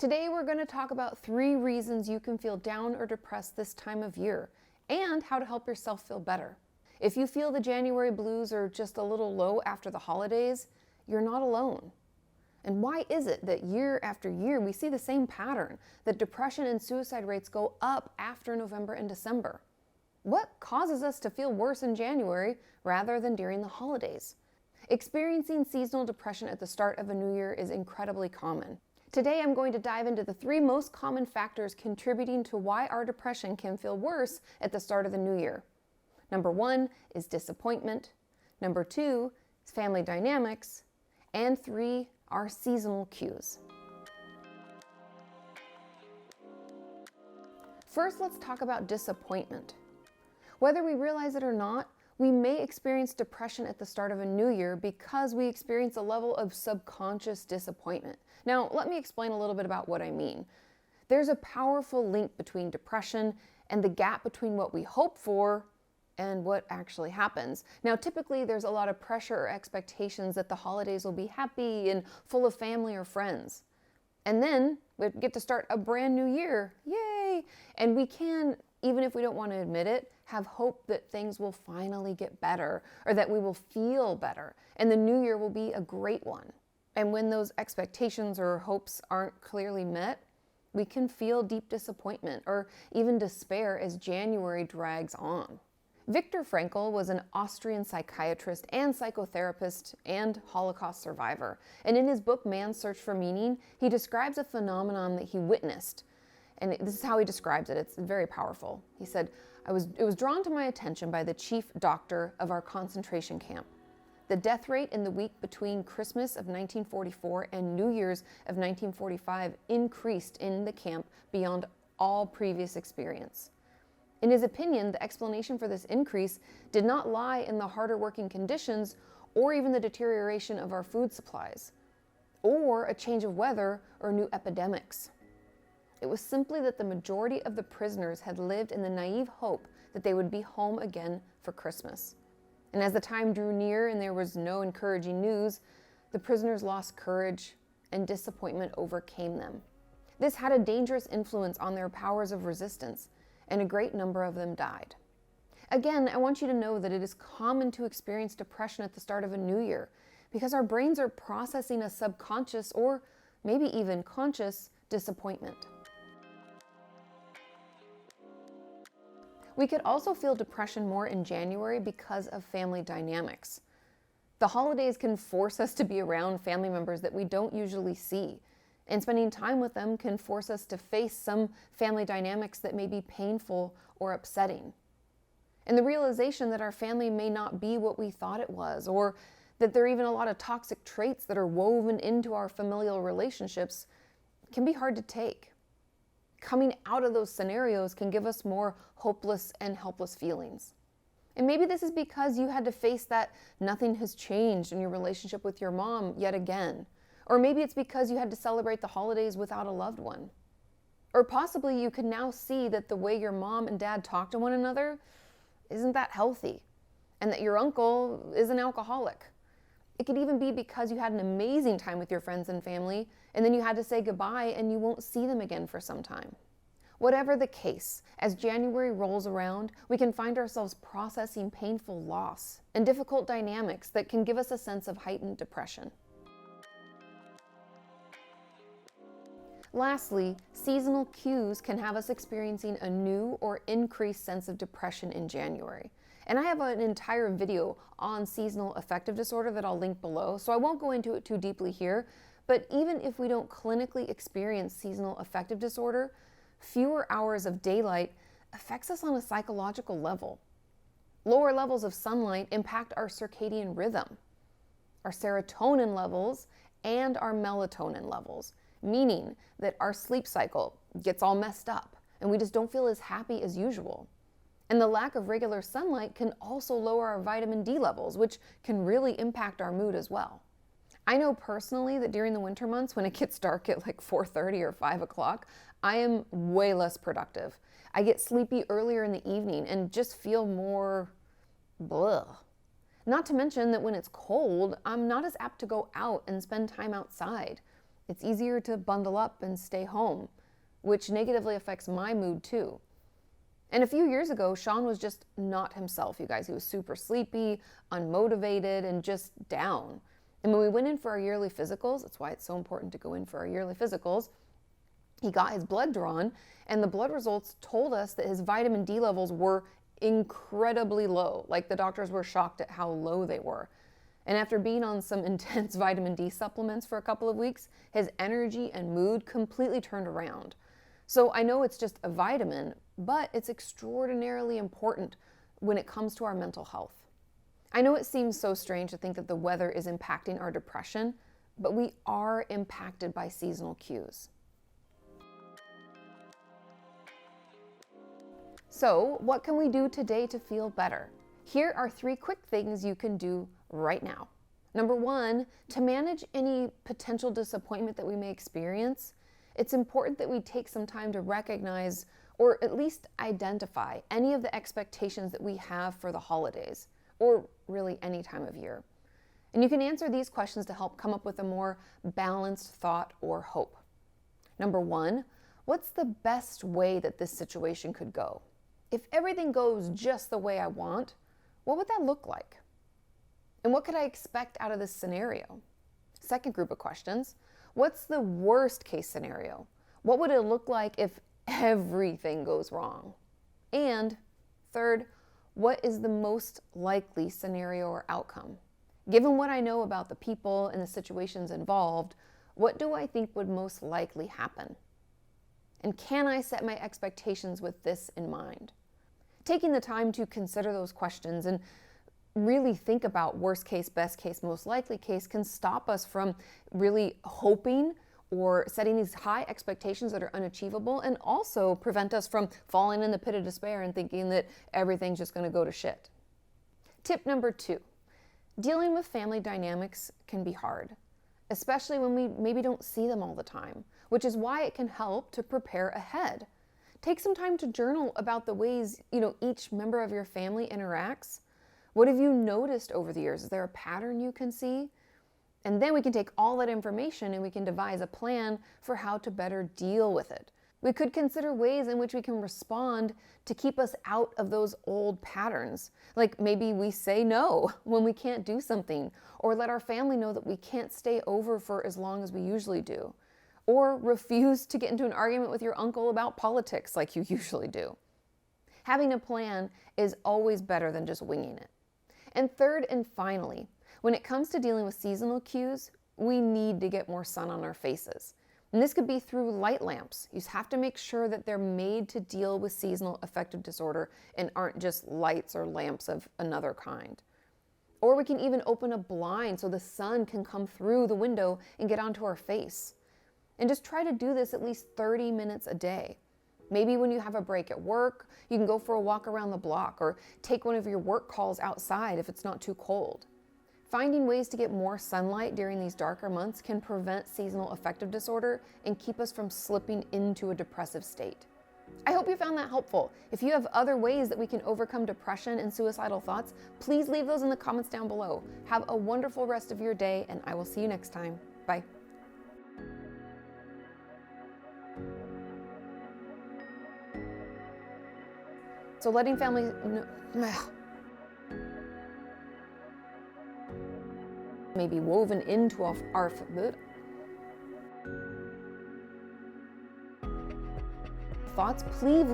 Today we're going to talk about 3 reasons you can feel down or depressed this time of year and how to help yourself feel better. If you feel the January blues are just a little low after the holidays, you're not alone. And why is it that year after year we see the same pattern, that depression and suicide rates go up after November and December? What causes us to feel worse in January rather than during the holidays? Experiencing seasonal depression at the start of a new year is incredibly common. Today I'm going to dive into the 3 most common factors contributing to why our depression can feel worse at the start of the new year. Number 1 is disappointment. Number 2 is family dynamics. And 3 are seasonal cues. First, let's talk about disappointment. Whether we realize it or not, we may experience depression at the start of a new year because we experience a level of subconscious disappointment. Now, let me explain a little bit about what I mean. There's a powerful link between depression and the gap between what we hope for and what actually happens. Now, typically there's a lot of pressure or expectations that the holidays will be happy and full of family or friends. And then we get to start a brand new year, yay! And we can, even if we don't want to admit it, have hope that things will finally get better or that we will feel better and the new year will be a great one. And when those expectations or hopes aren't clearly met, we can feel deep disappointment or even despair as January drags on. Viktor Frankl was an Austrian psychiatrist and psychotherapist and Holocaust survivor. And in his book, Man's Search for Meaning, he describes a phenomenon that he witnessed. And this is how he describes it. It's very powerful. He said, it was drawn to my attention by the chief doctor of our concentration camp. The death rate in the week between Christmas of 1944 and New Year's of 1945 increased in the camp beyond all previous experience. In his opinion, the explanation for this increase did not lie in the harder working conditions or even the deterioration of our food supplies, or a change of weather or new epidemics. It was simply that the majority of the prisoners had lived in the naive hope that they would be home again for Christmas. And as the time drew near and there was no encouraging news, the prisoners lost courage and disappointment overcame them. This had a dangerous influence on their powers of resistance, and a great number of them died. Again, I want you to know that it is common to experience depression at the start of a new year because our brains are processing a subconscious or maybe even conscious disappointment. We could also feel depression more in January because of family dynamics. The holidays can force us to be around family members that we don't usually see, and spending time with them can force us to face some family dynamics that may be painful or upsetting. And the realization that our family may not be what we thought it was, or that there are even a lot of toxic traits that are woven into our familial relationships, can be hard to take. Coming out of those scenarios can give us more hopeless and helpless feelings. And maybe this is because you had to face that nothing has changed in your relationship with your mom yet again. Or maybe it's because you had to celebrate the holidays without a loved one. Or possibly you can now see that the way your mom and dad talk to one another isn't that healthy, and that your uncle is an alcoholic. It could even be because you had an amazing time with your friends and family, and then you had to say goodbye and you won't see them again for some time. Whatever the case, as January rolls around, we can find ourselves processing painful loss and difficult dynamics that can give us a sense of heightened depression. Lastly, seasonal cues can have us experiencing a new or increased sense of depression in January. And I have an entire video on seasonal affective disorder that I'll link below, so I won't go into it too deeply here. But even if we don't clinically experience seasonal affective disorder, fewer hours of daylight affects us on a psychological level. Lower levels of sunlight impact our circadian rhythm, our serotonin levels, and our melatonin levels, meaning that our sleep cycle gets all messed up and we just don't feel as happy as usual. And the lack of regular sunlight can also lower our vitamin D levels, which can really impact our mood as well. I know personally that during the winter months, when it gets dark at like 4:30 or 5 o'clock, I am way less productive. I get sleepy earlier in the evening and just feel more blah. Not to mention that when it's cold, I'm not as apt to go out and spend time outside. It's easier to bundle up and stay home, which negatively affects my mood too. And a few years ago, Sean was just not himself, you guys. He was super sleepy, unmotivated, and just down. And when we went in for our yearly physicals, that's why it's so important to go in for our yearly physicals, he got his blood drawn, and the blood results told us that his vitamin D levels were incredibly low. Like, the doctors were shocked at how low they were. And after being on some intense vitamin D supplements for a couple of weeks, his energy and mood completely turned around. So I know it's just a vitamin, but it's extraordinarily important when it comes to our mental health. I know it seems so strange to think that the weather is impacting our depression, but we are impacted by seasonal cues. So, what can we do today to feel better? Here are 3 quick things you can do right now. Number 1, to manage any potential disappointment that we may experience, it's important that we take some time to recognize or at least identify any of the expectations that we have for the holidays, or really any time of year. And you can answer these questions to help come up with a more balanced thought or hope. Number 1, what's the best way that this situation could go? If everything goes just the way I want, what would that look like? And what could I expect out of this scenario? Second group of questions, what's the worst case scenario? What would it look like if everything goes wrong? And third, what is the most likely scenario or outcome? Given what I know about the people and the situations involved, what do I think would most likely happen? And can I set my expectations with this in mind? Taking the time to consider those questions and really think about worst case, best case, most likely case can stop us from really hoping or setting these high expectations that are unachievable, and also prevent us from falling in the pit of despair and thinking that everything's just going to go to shit. Tip number 2, dealing with family dynamics can be hard, especially when we maybe don't see them all the time, which is why it can help to prepare ahead. Take some time to journal about the ways, each member of your family interacts. What have you noticed over the years? Is there a pattern you can see? And then we can take all that information and we can devise a plan for how to better deal with it. We could consider ways in which we can respond to keep us out of those old patterns. Like, maybe we say no when we can't do something, or let our family know that we can't stay over for as long as we usually do, or refuse to get into an argument with your uncle about politics like you usually do. Having a plan is always better than just winging it. And third and finally, when it comes to dealing with seasonal cues, we need to get more sun on our faces. And this could be through light lamps. You have to make sure that they're made to deal with seasonal affective disorder and aren't just lights or lamps of another kind. Or we can even open a blind so the sun can come through the window and get onto our face. And just try to do this at least 30 minutes a day. Maybe when you have a break at work, you can go for a walk around the block or take one of your work calls outside if it's not too cold. Finding ways to get more sunlight during these darker months can prevent seasonal affective disorder and keep us from slipping into a depressive state. I hope you found that helpful. If you have other ways that we can overcome depression and suicidal thoughts, please leave those in the comments down below. Have a wonderful rest of your day, and I will see you next time. Bye. So letting families know, may be woven into our thoughts, please.